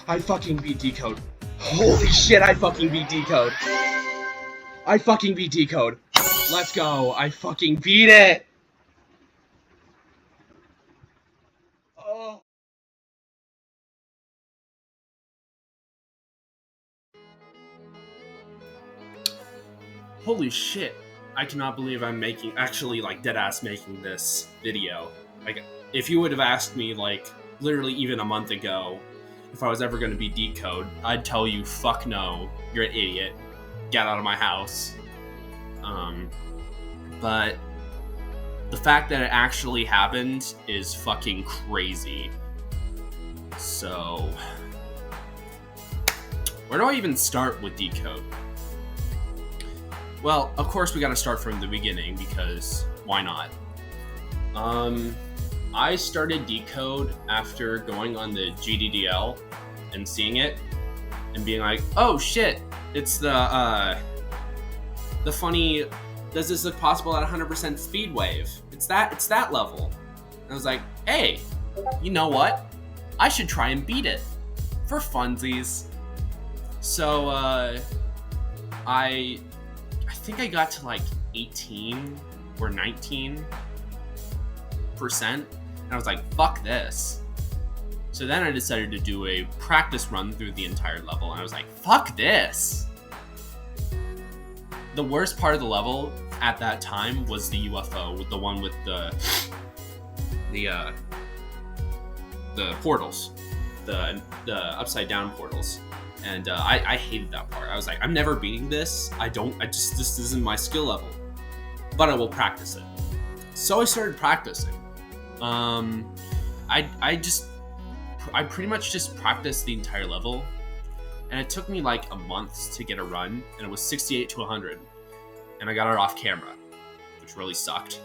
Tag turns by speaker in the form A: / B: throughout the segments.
A: I fucking beat Decode. Holy shit, I fucking beat Decode. I fucking beat Decode. Let's go. I fucking beat it. Oh.
B: Holy shit. I cannot believe I'm actually deadass making this video. Like, if you would have asked me, literally even a month ago, if I was ever going to be Decode, I'd tell you, fuck no, you're an idiot. Get out of my house. But the fact that it actually happened is fucking crazy. So, where do I even start with Decode? Well, of course we gotta start from the beginning, because why not? I started Decode after going on the GDDL and seeing it and being like, oh shit, it's the funny, does this look possible at 100% speed wave? It's that level. And I was like, hey, you know what? I should try and beat it for funsies. So I think I got to 18 or 19%, and I was like, fuck this. So then I decided to do a practice run through the entire level, and I was like, fuck this. The worst part of the level at that time was the UFO, with the one with the portals, the upside down portals. And I hated that part. I was like, I'm never beating this. This isn't my skill level. But I will practice it. So I started practicing. I pretty much just practiced the entire level. And it took me a month to get a run. And it was 68 to 100. And I got it off camera, which really sucked.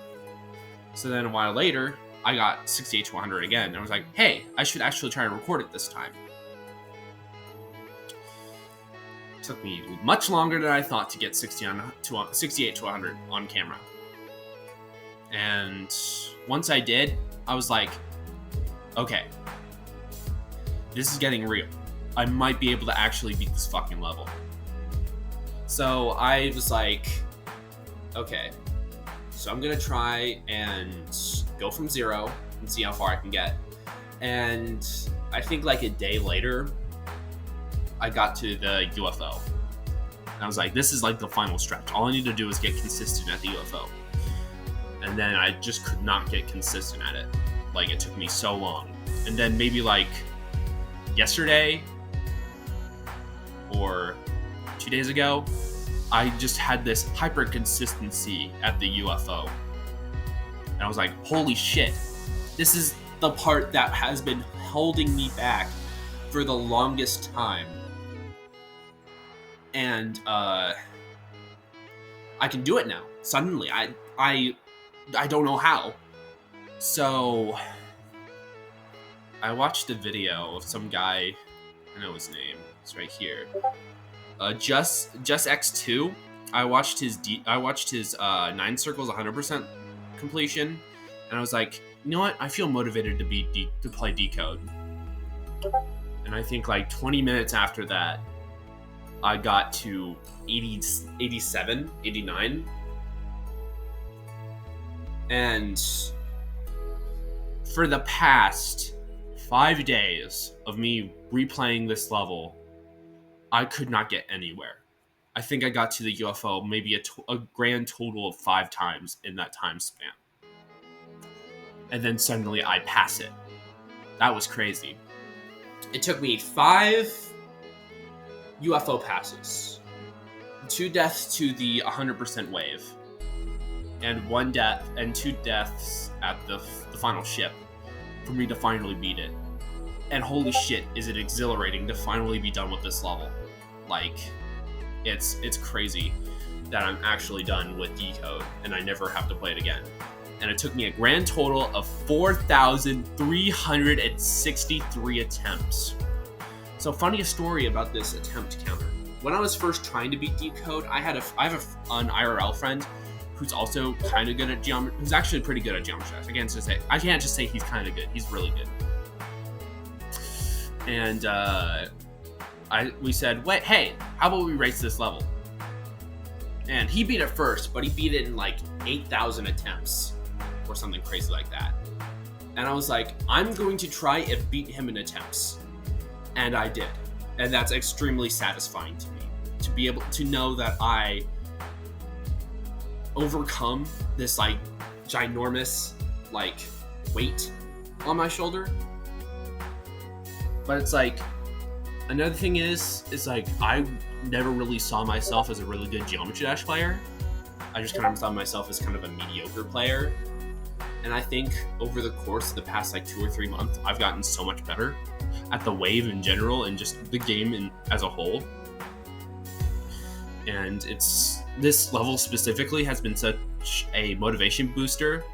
B: So then a while later, I got 68 to 100 again. And I was like, hey, I should actually try and record it this time. Took me much longer than I thought to get 68 to 100 on camera. And once I did, I was like, okay, this is getting real. I might be able to actually beat this fucking level. So I was like, okay, so I'm gonna try and go from 0 and see how far I can get. And I think a day later, I got to the UFO. And I was like, this is the final stretch. All I need to do is get consistent at the UFO. And then I just could not get consistent at it. It took me so long. And then maybe yesterday or 2 days ago, I just had this hyper consistency at the UFO. And I was like, holy shit. This is the part that has been holding me back for the longest time. And I can do it now. Suddenly, I don't know how. So I watched a video of some guy. I know his name. It's right here. Just X2. I watched his 9 circles 100% completion, and I was like, you know what? I feel motivated to play Decode. And I think 20 minutes after that, I got to 87, 89. And for the past 5 days of me replaying this level, I could not get anywhere. I think I got to the UFO maybe a grand total of 5 times in that time span. And then suddenly I pass it. That was crazy. It took me 5 UFO passes, 2 deaths to the 100% wave, and 1 death and 2 deaths at the final ship for me to finally beat it. And holy shit, is it exhilarating to finally be done with this level. It's crazy that I'm actually done with Decode and I never have to play it again. And it took me a grand total of 4,363 attempts. So funny story about this attempt counter. When I was first trying to beat Decode, I have an IRL friend who's also kind of good at geometry, who's actually pretty good at geometry. I can't just say he's kind of good. He's really good. And we said, wait, hey, how about we race this level? And he beat it first, but he beat it in like 8,000 attempts or something crazy like that. And I was like, I'm going to try and beat him in attempts. And I did. And that's extremely satisfying to me, to be able to know that I overcome this like ginormous like weight on my shoulder. But it's like, another thing is like, I never really saw myself as a really good Geometry Dash player. I just kind of saw myself as kind of a mediocre player. And I think over the course of the past like 2 or 3 months, I've gotten so much better at the wave in general and just the game as a whole. And this level specifically has been such a motivation booster.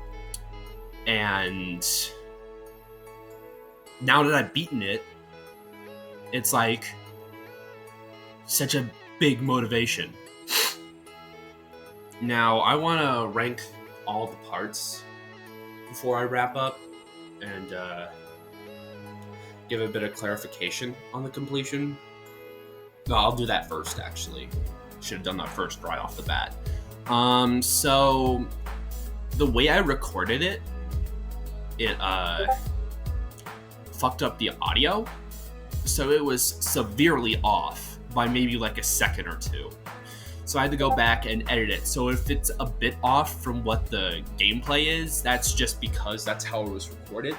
B: And now that I've beaten it, it's like such a big motivation. Now, I want to rank all the parts before I wrap up and give a bit of clarification on the completion. No, I'll do that first, actually. Should have done that first right off the bat. So the way I recorded it fucked up the audio. So it was severely off by maybe like a second or two. So I had to go back and edit it. So if it's a bit off from what the gameplay is, that's just because that's how it was recorded.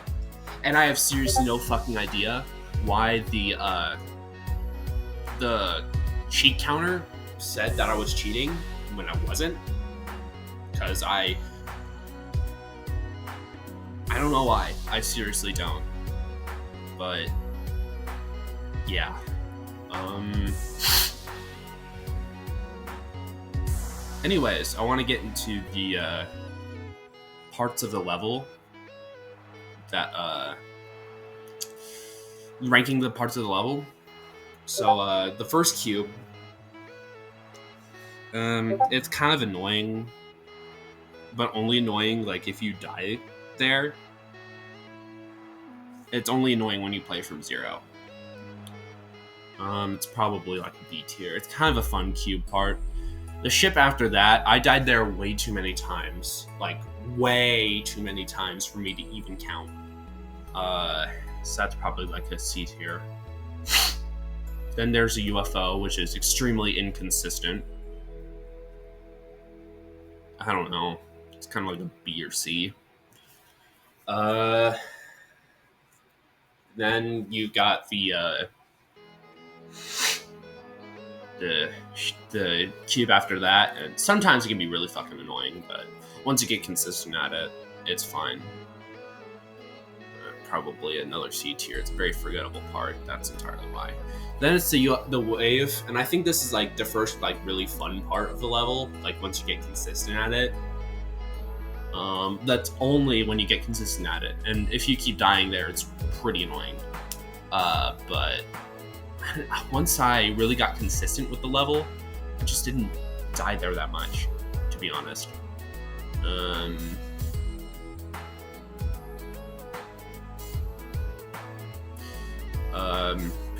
B: And I have seriously no fucking idea why the cheat counter said that I was cheating when I wasn't. Because I don't know why. I seriously don't. But yeah. Anyways, I want to get into the parts of the level that ranking the parts of the level. So the first cube, it's kind of annoying, but only annoying like if you die there. It's only annoying when you play from 0. It's probably like a B tier. It's kind of a fun cube part. The ship after that, I died there way too many times. Like, way too many times for me to even count. So that's probably like a C tier. Then there's a UFO, which is extremely inconsistent. I don't know. It's kind of like a B or C. Then you got the cube after that, and sometimes it can be really fucking annoying, but once you get consistent at it, it's fine. Probably another C tier. It's a very forgettable part. That's entirely why. Then it's the wave, and I think this is like the first like really fun part of the level. Like once you get consistent at it. That's only when you get consistent at it, and if you keep dying there, it's pretty annoying. But once I really got consistent with the level, I just didn't die there that much, to be honest.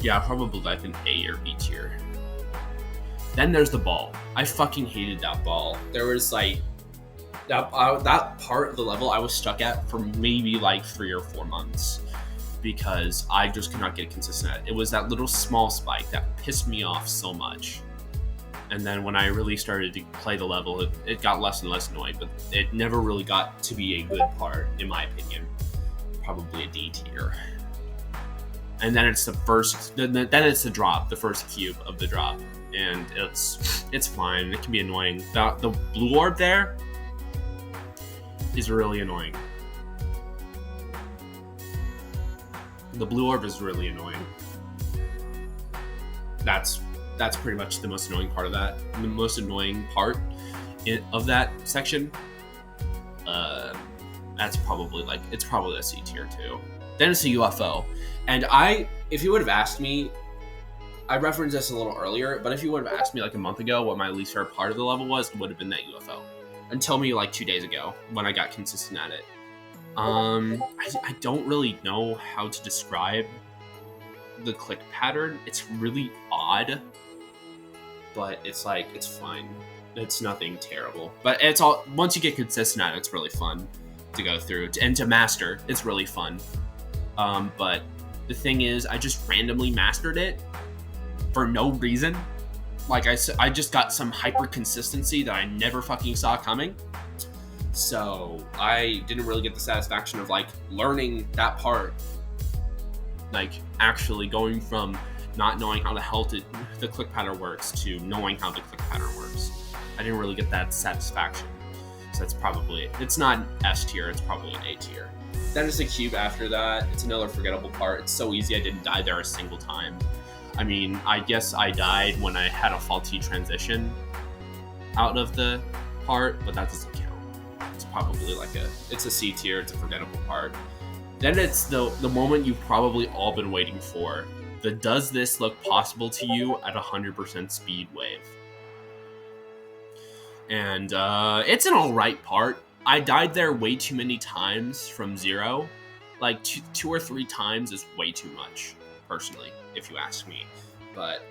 B: Yeah, probably like an A or B tier. Then there's the ball. I fucking hated that ball. There was like that part of the level I was stuck at for maybe like 3 or 4 months because I just could not get consistent at it. It was that little small spike that pissed me off so much. And then when I really started to play the level, it got less and less annoying, but it never really got to be a good part, in my opinion. Probably a D tier. And then it's then it's the drop, the first cube of the drop, and it's fine. It can be annoying. The blue orb there is really annoying. The blue orb is really annoying. That's pretty much the most annoying part of that. The most annoying part of that section. That's probably it's probably a C tier too. Then it's a UFO. And if you would have asked me, I referenced this a little earlier, but if you would have asked me like a month ago what my least favorite part of the level was, it would have been that UFO. Until me like 2 days ago when I got consistent at it. I don't really know how to describe the click pattern. It's really odd, but it's like, it's fine. It's nothing terrible. But it's all, once you get consistent at it, it's really fun to go through. And to master, it's really fun. But the thing is, I just randomly mastered it for no reason. Like I just got some hyper consistency that I never fucking saw coming. So I didn't really get the satisfaction of like learning that part. Like actually going from not knowing how the hell the click pattern works to knowing how the click pattern works. I didn't really get that satisfaction. So that's probably, it's not an S tier, it's probably an A tier. Then there's the cube after that. It's another forgettable part. It's so easy, I didn't die there a single time. I mean, I guess I died when I had a faulty transition out of the part, but that doesn't count. It's probably like it's a C tier, it's a forgettable part. Then it's the moment you've probably all been waiting for. The does this look possible to you at 100% speed wave? And it's an alright part. I died there way too many times from 0. Like 2 or 3 times is way too much, personally, if you ask me. But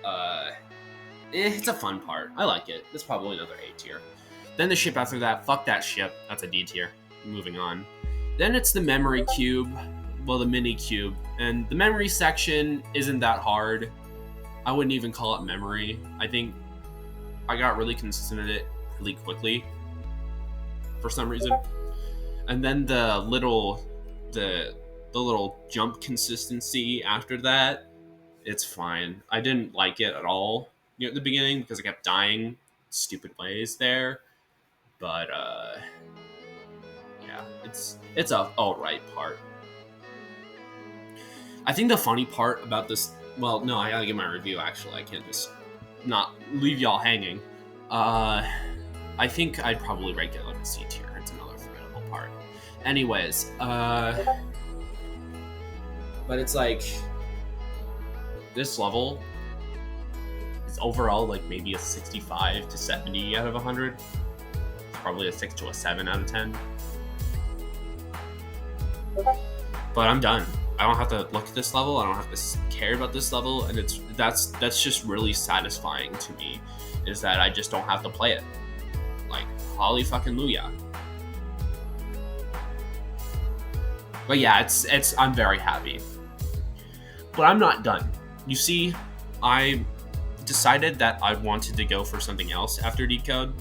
B: it's a fun part. I like it. It's probably another A tier. Then the ship after that, fuck that ship. That's a D tier. Moving on. Then it's the memory cube. Well, the mini cube. And the memory section isn't that hard. I wouldn't even call it memory. I think I got really consistent at it really quickly for some reason. And then the little jump consistency after that, it's fine. I didn't like it at all at the beginning because I kept dying stupid ways there. But yeah, it's a alright part. I think the funny part about this, well, no, I gotta give my review actually. I can't just not leave y'all hanging. I think I'd probably rate it like a C tier. It's another forgettable part. Anyways, but it's like this level is overall like maybe a 65 to 70 out of 100. It's probably a 6 to a 7 out of 10. But I'm done. I don't have to look at this level. I don't have to care about this level, and that's just really satisfying to me. Is that I just don't have to play it. Like, holly fucking Luya. But yeah, I'm very happy. But I'm not done. You see, I decided that I wanted to go for something else after Decode,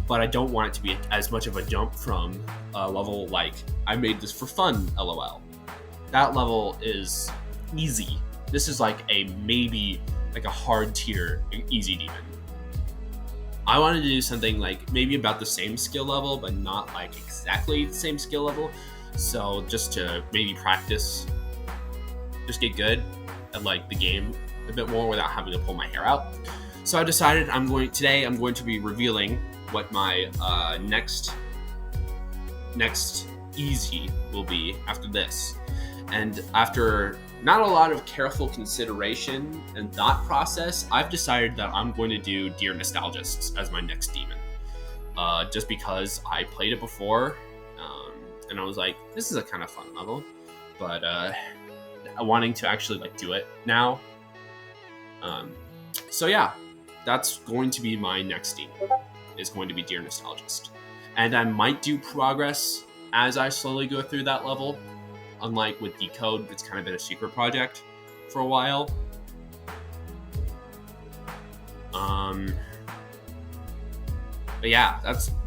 B: but I don't want it to be as much of a jump from a level like, I made this for fun, LOL. That level is easy. This is like maybe like a hard tier easy demon. I wanted to do something like maybe about the same skill level, but not like exactly the same skill level. So just to maybe practice, just get good at like the game a bit more without having to pull my hair out. So I decided today I'm going to be revealing what my next easy will be after this. And after not a lot of careful consideration and thought process, I've decided that I'm going to do Dear Nostalgists as my next demon. Just because I played it before, and I was like, this is a kind of fun level, but wanting to actually like do it now. So yeah, that's going to be my next demon. Is going to be Dear Nostalgist. And I might do progress as I slowly go through that level. Unlike with Decode, it's kind of been a secret project for a while. But yeah,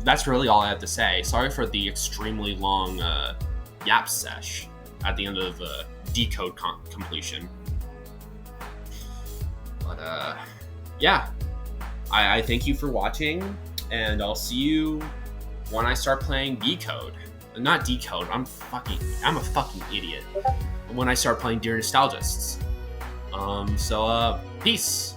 B: that's really all I have to say. Sorry for the extremely long Yap Sesh at the end of Decode completion. But yeah, I thank you for watching, and I'll see you when I start playing Decode. Not Decode, I'm a fucking idiot. When I start playing Dear Nostalgists. So peace.